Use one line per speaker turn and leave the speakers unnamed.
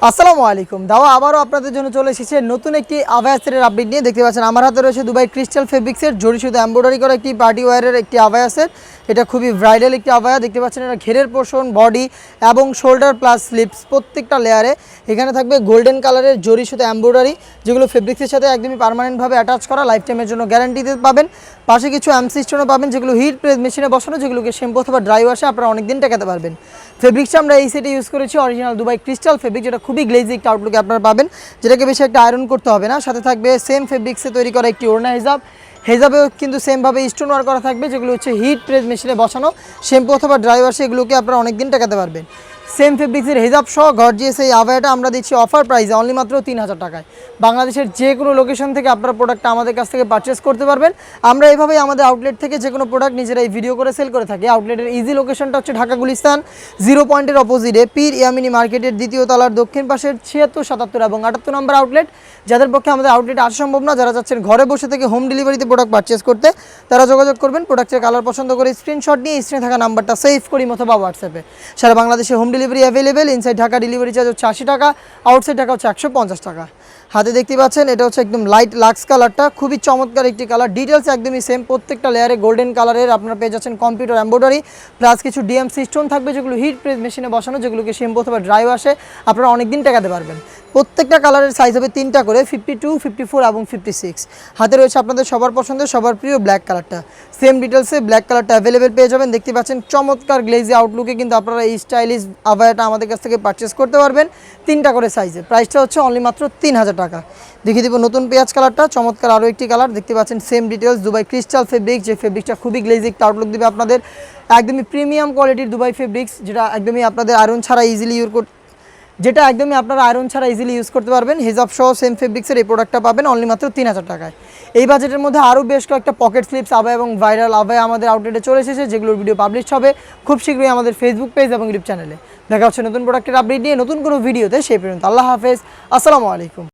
আসসালামু আলাইকুম দাওয়া আবারও আপনাদের জন্য চলে এসেছে নতুন একটি আভায়া সেটের আপডেট নিয়ে। দেখতে পাচ্ছেন আমার হাতে রয়েছে দুবাই ক্রিস্টাল ফেব্রিক্সের জরি সুতো এমব্রয়ডারি করা একটি পার্টি ওয়্যারের একটি আভায়া সেট। এটা খুবই ব্রাইডাল একটি আভায়া। দেখতে পাচ্ছেন এটা ঘেরের পোর্শন, বডি এবং শোল্ডার প্লাস স্লিপস প্রত্যেকটা লেয়ারে এখানে থাকবে গোল্ডেন কালারের জরি সুতো এমব্রয়ডারি, যেগুলো ফেব্রিক্সের সাথে একদমই পার্মানেন্টভাবে অ্যাটাচ করা, লাইফ টাইমের জন্য গ্যারান্টি দিতে পাবেন। পাশে কিছু এমসি স্টোনও পাবেন, যেগুলো হিট প্রেস মেশিনে বসানো, যেগুলোকে শ্যাম্পু অথবা ড্রাই ওয়াশে আপনারা অনেক দিন টেকাতে পারবেন। ফেব্রিক্সটা আমরা এই সেটে ইউজ করেছি অরিজিনাল দুবাই ক্রিস্টাল ফেব্রিক, যেটা খুবই গ্লেজি একটা আউটলুকে আপনারা পাবেন, যেটাকে বেশি একটা আয়রন করতে হবে না। সাথে থাকবে সেম ফেব্রিক্সে তৈরি করা একটি ওড়না হিজাব। হেজাবেও কিন্তু সেমভাবে স্টোন ওয়ার্ক করা থাকবে, যেগুলো হচ্ছে হিট প্রেস মেশিনে বসানো, শ্যাম্পু অথবা ড্রাই ওয়াশে এগুলোকে আপনারা অনেক দিন টেকাতে পারবেন। সেম ফেব্রিক্সের হেজাব সহ গর্জিয়াস এই আভায়াটা আমরা দিচ্ছি অফার প্রাইসে অনলি মাত্র 3000 টাকায়। বাংলাদেশের যে কোনো লোকেশন থেকে আপনারা প্রোডাক্টটা আমাদের কাছ থেকে পারচেস করতে পারবেন। আমরা এভাবেই আমাদের আউটলেট থেকে যে কোনো প্রোডাক্ট নিজেরাই ভিডিও করে সেল করে থাকি। আউটলেটের ইজি লোকেশনটা হচ্ছে ঢাকা গুলিস্তান 0 পয়েন্টের অপোজিটে পীর ইয়ামিনী মার্কেটের দ্বিতীয় তলার দক্ষিণ পাশের 76, 77 এবং 78 নম্বর আউটলেট। যাদের পক্ষে আমাদের আউটলেটে আসা সম্ভব না, যারা চাচ্ছেন ঘরে বসে থেকে হোম ডেলিভারিতে প্রোডাক্ট পারচেস করতে, তারা যোগাযোগ করবেন। প্রোডাক্টের কালার পছন্দ করে স্ক্রিনশট নিয়ে স্ক্রিনে থাকা নাম্বারটা সেভ করি অথবা হোয়াটসঅ্যাপে। সারা বাংলাদেশে home delivery available. Inside Dhaka delivery charge হচ্ছে 80 টাকা, আউটসাইড ঢাকা হচ্ছে 150 টাকা। হাতে দেখতে পাচ্ছেন এটা হচ্ছে একদম লাইট লাক্স কালারটা, খুবই চমৎকার একটি কালার। ডিটেলস একদমই সেম, প্রত্যেকটা লেয়ারে গোল্ডেন কালারের আপনারা পেয়ে যাচ্ছেন কম্পিউটার এমব্রয়ডারি প্লাস কিছু ডিএমসি স্টোন থাকবে, যেগুলো হিট প্রেস মেশিনে বসানো, যেগুলোকে শ্যাম্পু অথবা ড্রাই ওয়াশে আপনারা অনেকদিন টেকাতে পারবেন। প্রত্যেকটা কালারের সাইজ হবে 3টা করে, 52, 54 এবং 56। হাতে রয়েছে আপনাদের সবার পছন্দের সবার প্রিয় ব্ল্যাক কালারটা। সেম ডিটেলসে ব্ল্যাক কালারটা অ্যাভেলেবেল পেয়ে যাবেন। দেখতে পাচ্ছেন চমৎকার গ্লেজি আউটলুকে কিন্তু আপনারা এই স্টাইলিশ আভায়াটা আমাদের কাছ থেকে পারচেস করতে পারবেন 3টা করে সাইজে। প্রাইসটা হচ্ছে অনলি মাত্র 3000 টাকা। দেখিয়ে দিব নতুন পেঁয়াজ কালারটা, চমৎকার আরও একটি কালার। দেখতে পাচ্ছেন same details Dubai crystal fabric, যে ফেব্রিকটা খুবই গ্লেজি একটা আউটলুক দেবে আপনাদের। একদমই প্রিমিয়াম কোয়ালিটির দুবাই ফেব্রিক্স, যেটা একদমই আপনাদের আয়রন ছাড়া ইজিলি ইউজ করতে পারবেন। হিজাব সহ সেম ফেব্রিক্সের এই প্রোডাক্টটা পাবেন অনলি মাত্র 3000 টাকায়। এই বাজেটের মধ্যে আরও বেশ কয়েকটা পকেট স্লিপস আভায়া এবং ভাইরাল আভায়া আমাদের আউটলেটে চলে এসেছে, যেগুলোর ভিডিও পাবলিশ হবে খুব শীঘ্রই আমাদের ফেসবুক পেজ এবং ইউটিউব চ্যানেলে। দেখা হচ্ছে নতুন প্রোডাক্টের আপডেট নিয়ে নতুন কোনো ভিডিওতে। সেই পর্যন্ত আল্লাহ হাফেজ, আসসালামু আলাইকুম।